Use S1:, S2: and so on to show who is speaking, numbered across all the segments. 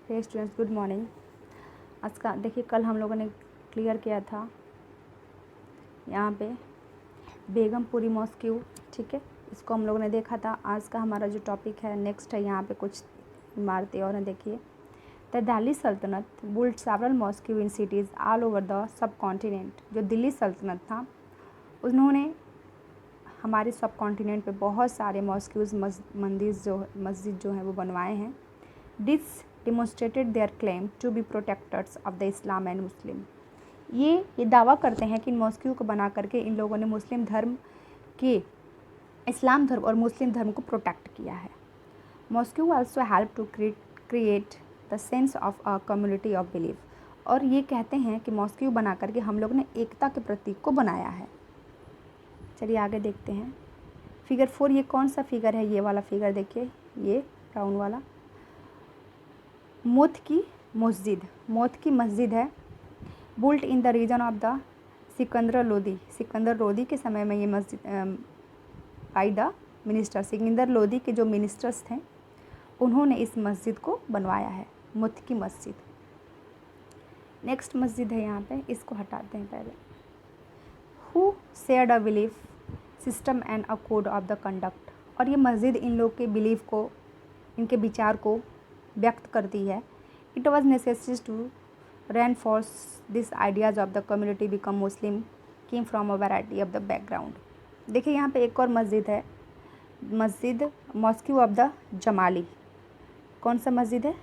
S1: हे students, good morning. आज का देखिए, कल हम लोगों ने क्लियर किया था यहाँ पे बेगमपुरी मॉस्क्यू, ठीक है, इसको हम लोगों ने देखा था। आज का हमारा जो टॉपिक है नेक्स्ट है, यहाँ पे कुछ इमारतें और हैं। देखिए, द दिल्ली सल्तनत built several mosque in cities all over the sub continent. जो दिल्ली सल्तनत था, उन्होंने हमारे सब कॉन्टिनेंट पे बहुत सारे मॉस्क्यूज़ मस्जिद जो हैं वो बनवाए हैं। This demonstrated their claim to be protectors of the Islam and Muslim। ये दावा करते हैं कि इन मॉस्क्यू को बना करके इन लोगों ने मुस्लिम धर्म के, इस्लाम धर्म और मुस्लिम धर्म को प्रोटेक्ट किया है। Mosque also help to create the sense of a community of belief. और ये कहते हैं कि मॉस्क्यू बना करके हम लोग ने एकता के प्रतीक को बनाया है। चलिए आगे देखते हैं। फिगर 4, ये कौन सा फिगर है? ये वाला फिगर देखिए, ये राउंड वाला मौत की मस्जिद है। Built in the region of the Sikandar Lodi के समय में ये मस्जिद by the minister, Sikandar Lodi के जो मिनिस्टर्स थे उन्होंने इस मस्जिद को बनवाया है, मौत की मस्जिद। नेक्स्ट मस्जिद है यहाँ पे, इसको हटाते हैं पहले। Who shared a belief system and a code of the conduct. और ये मस्जिद इन लोग के बिलीफ को, इनके विचार को व्यक्त करती है। It was necessary to reinforce this ideas of the community become Muslim came from a variety of the background. देखिए यहाँ पे एक और मस्जिद है, मस्जिद मॉस्क्यू ऑफ द जमाली। कौन सा मस्जिद है?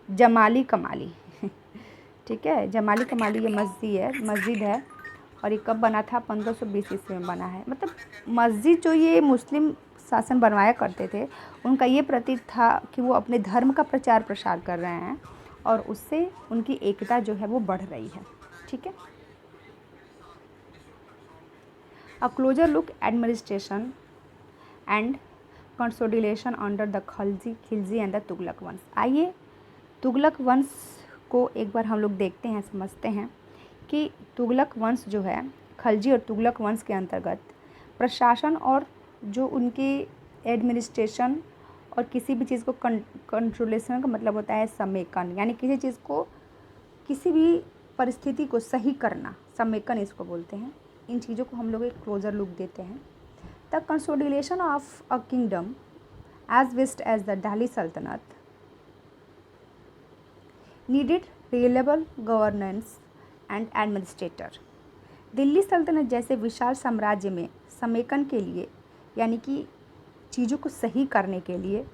S1: जमाली कमाली ठीक है, जमाली कमाली ये मस्जिद है। और ये कब बना था? 1520 ईस्वी में बना है। मतलब मस्जिद जो ये मुस्लिम शासन बनवाया करते थे, उनका ये प्रतीक था कि वो अपने धर्म का प्रचार प्रसार कर रहे हैं और उससे उनकी एकता जो है वो बढ़ रही है, ठीक है। A closer look administration and consolidation under the Khilji and the Tughlaq वंश। आइए तुगलक वंश को एक बार हम लोग देखते हैं, समझते हैं कि तुगलक वंश जो है, खलजी और तुगलक वंश के अंतर्गत प्रशासन और जो उनकी एडमिनिस्ट्रेशन और किसी भी चीज़ को कंट्रोलेशन का मतलब होता है समेकन, यानी किसी चीज़ को, किसी भी परिस्थिति को सही करना, समेकन इसको बोलते हैं। इन चीज़ों को हम लोग एक क्लोजर लुक देते हैं। The consolidation of a kingdom as vast as the Delhi Sultanate needed reliable governance and administrator. Delhi सल्तनत जैसे विशाल साम्राज्य में समेकन के लिए, यानी कि चीज़ों को सही करने के लिए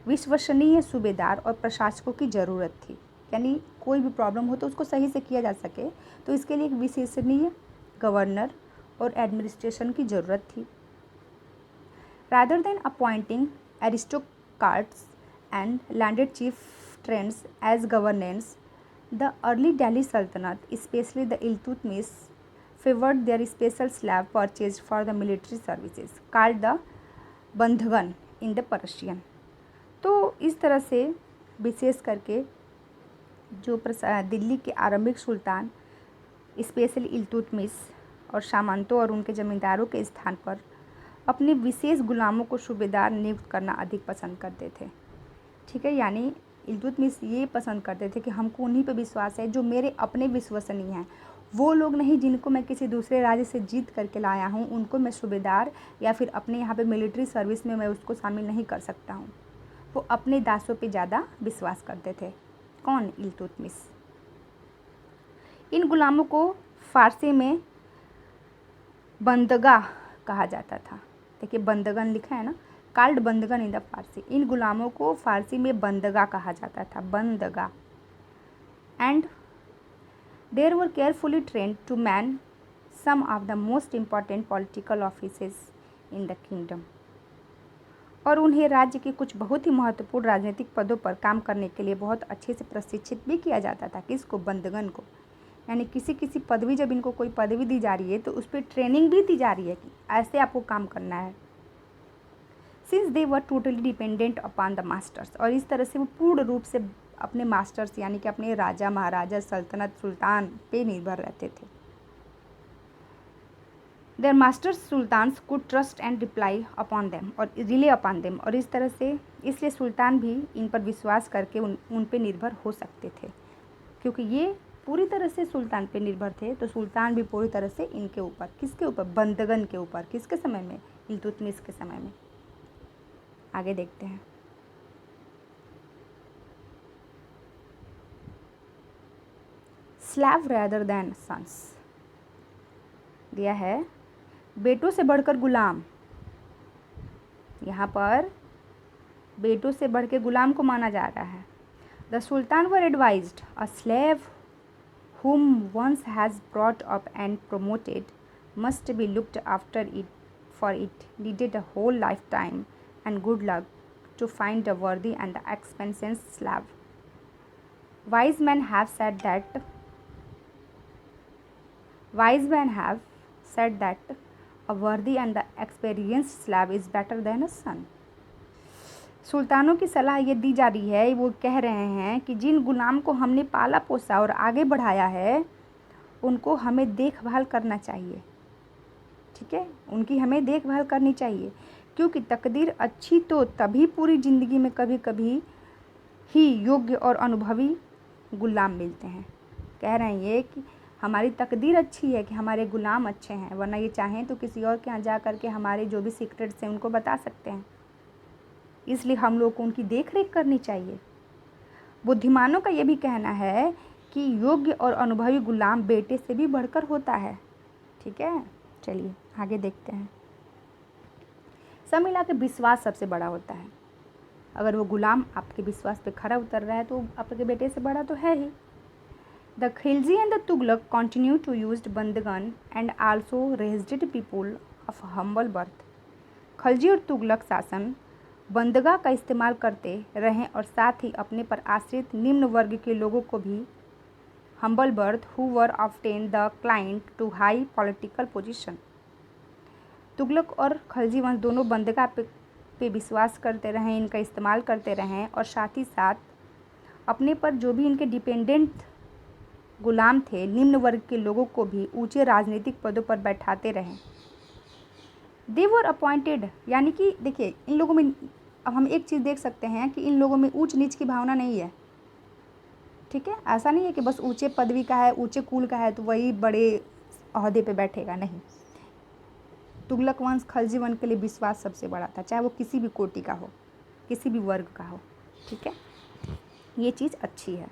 S1: विश्वसनीय सूबेदार और प्रशासकों की ज़रूरत थी। यानी कोई भी प्रॉब्लम हो तो उसको सही से किया जा सके, तो इसके लिए एक विश्वसनीय गवर्नर और एडमिनिस्ट्रेशन की ज़रूरत थी। Rather than appointing aristocrats and landed chieftains as governors, the early Delhi Sultanate, especially the Iltutmish, favored their special slave purchased for the military services called the bandagan in the Persian. तो इस तरह से विशेष करके जो दिल्ली के आरंभिक सुल्तान, स्पेशली इल्तुतमिश और सामंतों और उनके ज़मींदारों के स्थान पर अपने विशेष गुलामों को सूबेदार नियुक्त करना अधिक पसंद करते थे, ठीक है। यानी इल्तुतमिश ये पसंद करते थे कि हमको उन्हीं पे विश्वास है जो मेरे अपने विश्वसनीय हैं, वो लोग नहीं जिनको मैं किसी दूसरे राज्य से जीत करके लाया हूँ, उनको मैं सूबेदार या फिर अपने यहाँ पे मिलिट्री सर्विस में मैं उसको शामिल नहीं कर सकता हूँ। वो अपने दासों पे ज़्यादा विश्वास करते थे। कौन? इल्तुतमिश। इन गुलामों को फारसी में बंदगा कहा जाता था। देखिए बंदगन लिखा है ना, कॉल्ड बंदगन इन द फारसी। इन गुलामों को फारसी में बंदगा कहा जाता था, बंदगा। And they were carefully trained to man some of the most important political offices in the kingdom। और उन्हें राज्य के कुछ बहुत ही महत्वपूर्ण राजनीतिक पदों पर काम करने के लिए बहुत अच्छे से प्रशिक्षित भी किया जाता था। किसको? बंदगन को। यानी किसी पदवी, जब इनको कोई पदवी दी जा रही है तो उस पर ट्रेनिंग भी दी जा रही है कि ऐसे आपको काम करना है। Since they were totally dependent upon the masters. और इस तरह से वो पूर्ण रूप से अपने मास्टर्स, यानी कि अपने राजा महाराजा, सल्तनत, सुल्तान पे निर्भर रहते थे। Their masters sultans could trust and reply upon them और रिले अपॉन देम, और इस तरह से इसलिए सुल्तान भी इन पर विश्वास करके उन पे निर्भर हो सकते थे, क्योंकि ये पूरी तरह से सुल्तान पे निर्भर थे। तो सुल्तान भी पूरी तरह से इनके ऊपर, किसके ऊपर, बंदगन के ऊपर, किसके समय में, इल्तुतमिश के समय में। आगे देखते हैं। स्लैव रेदर देन सन्स दिया है, बेटों से बढ़कर गुलाम। यहाँ पर बेटों से बढ़ के गुलाम को माना जा रहा है। The sultan were advised a slave whom once has brought up and promoted must be looked after it, for it needed a whole lifetime and good luck to find a worthy and expensive slave. Wise men have said that a worthy and experienced slave is better than a son. सुल्तानों की सलाह ये दी जा रही है, वो कह रहे हैं कि जिन गुलाम को हमने पाला पोसा और आगे बढ़ाया है उनको हमें देखभाल करना चाहिए, ठीक है, उनकी हमें देखभाल करनी चाहिए, क्योंकि तकदीर अच्छी तो तभी पूरी ज़िंदगी में कभी कभी ही योग्य और अनुभवी गुलाम मिलते हैं। कह रहे हैं ये कि हमारी तकदीर अच्छी है कि हमारे गुलाम अच्छे हैं, वरना ये चाहें तो किसी और के यहाँ जा कर के हमारे जो भी सीक्रेट्स हैं उनको बता सकते हैं, इसलिए हम लोग को उनकी देख रेख करनी चाहिए। बुद्धिमानों का ये भी कहना है कि योग्य और अनुभवी गुलाम बेटे से भी बढ़कर होता है, ठीक है। चलिए आगे देखते हैं। सब मिला के विश्वास सबसे बड़ा होता है। अगर वो गुलाम आपके विश्वास पे खरा उतर रहा है तो आपके बेटे से बड़ा तो है ही। The Khilji and the Tughlaq continue to use bandagan and also raised people of humble birth. Khalji और तुगलक शासन बंदगा का इस्तेमाल करते रहें और साथ ही अपने पर आश्रित निम्न वर्ग के लोगों को भी humble birth who were often the client to high political position. Tughlaq और खलजी वंश दोनों बंदगा पे विश्वास करते रहें, इनका इस्तेमाल करते रहें और साथ ही साथ अपने पर जो भी इनके डिपेंडेंट गुलाम थे निम्न वर्ग के लोगों को भी ऊंचे राजनीतिक पदों पर बैठाते रहें। दे वर अपॉइंटेड, यानी कि देखिए इन लोगों में अब हम एक चीज़ देख सकते हैं कि इन लोगों में ऊंच नीच की भावना नहीं है, ठीक है। ऐसा नहीं है कि बस ऊंचे पदवी का है, ऊंचे कुल का है तो वही बड़े ओहदे पे बैठेगा, नहीं। तुगलक वंश खलजी वंश के लिए विश्वास सबसे बड़ा था, चाहे वो किसी भी कोटि का हो, किसी भी वर्ग का हो, ठीक है। ये चीज़ अच्छी है।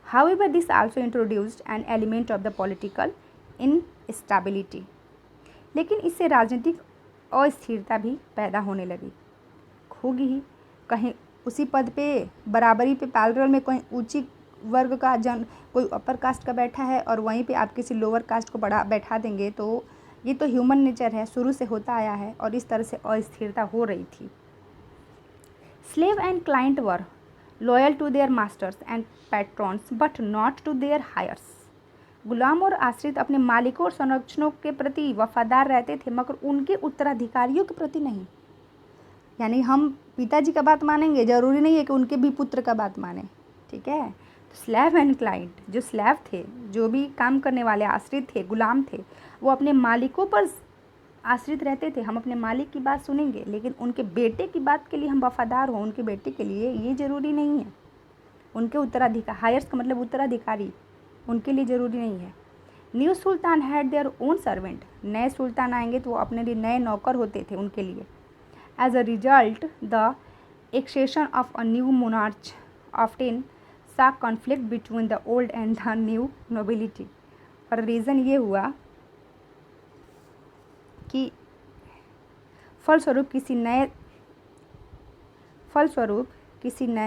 S1: However this also introduced an element of the political instability, लेकिन इससे राजनीतिक अस्थिरता भी पैदा होने लगी। होगी ही, कहीं उसी पद पे बराबरी पे पैरेलल में कोई ऊंची वर्ग का जन कोई अपर कास्ट का बैठा है और वहीं पे आप किसी लोअर कास्ट को बड़ा बैठा देंगे, तो ये तो ह्यूमन नेचर है, शुरू से होता आया है और इस तरह से अस्थिरता हो रही थी। Slave and client were loyal to their masters and patrons but not to their heirs. गुलाम और आश्रित अपने मालिकों और संरक्षकों के प्रति वफादार रहते थे, मगर उनके उत्तराधिकारियों के प्रति नहीं। यानी हम पिताजी का बात मानेंगे, ज़रूरी नहीं है कि उनके भी पुत्र का बात माने, ठीक है। तो स्लेव एंड क्लाइंट, जो स्लेव थे, जो भी काम करने वाले आश्रित थे, गुलाम थे, वो अपने मालिकों पर आश्रित रहते थे। हम अपने मालिक की बात सुनेंगे, लेकिन उनके बेटे की बात के लिए हम वफादार हों उनके बेटे के लिए, ये ज़रूरी नहीं है। उनके उत्तराधिकारी, हायर्स का मतलब उत्तराधिकारी, उनके लिए ज़रूरी नहीं है। New Sultan had their own servant, नए सुल्तान आएंगे तो वो अपने लिए नए नौकर होते थे उनके लिए। As a result, the accession of a new monarch often saw conflict between the old and the new nobility। और रीज़न ये हुआ कि फलस्वरूप किसी नए शासक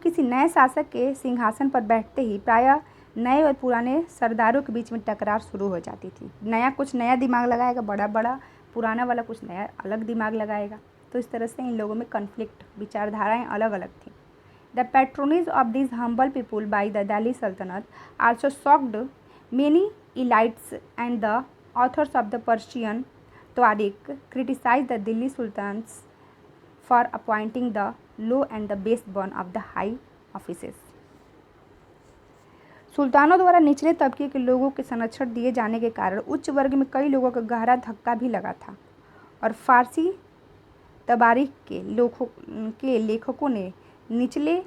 S1: किसी नए शासक के सिंहासन पर बैठते ही प्रायः नए और पुराने सरदारों के बीच में टकरार शुरू हो जाती थी। कुछ नया दिमाग लगाएगा बड़ा, पुराना वाला कुछ नया अलग दिमाग लगाएगा, तो इस तरह से इन लोगों में कन्फ्लिक्ट, विचारधाराएं अलग अलग थी। The patronage of this humble people by the Delhi Sultanate also shocked many elites and the authors of the Persian tarikh criticise the Delhi sultans for appointing the low and the base born of the high offices. सुल्तानों द्वारा निचले तबके के लोगों के संरक्षण दिए जाने के कारण उच्च वर्ग में कई लोगों का गहरा धक्का भी लगा था और फारसी तबारीख के लेखकों ने निचले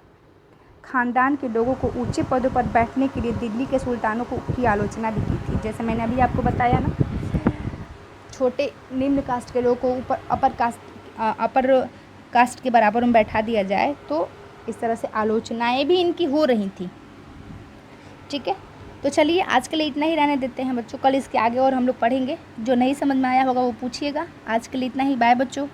S1: खानदान के लोगों को ऊंचे पदों पर बैठने के लिए दिल्ली के सुल्तानों की आलोचना भी की थी। जैसे मैंने अभी आपको बताया ना, छोटे निम्न कास्ट के लोगों को ऊपर अपर कास्ट के बराबर में बैठा दिया जाए, तो इस तरह से आलोचनाएं भी इनकी हो रही थी। ठीक है, तो चलिए आज के लिए इतना ही रहने देते हैं बच्चों। कल इसके आगे और हम लोग पढ़ेंगे। जो नहीं समझ में आया होगा वो पूछिएगा। आज के लिए इतना ही। बाय बच्चों।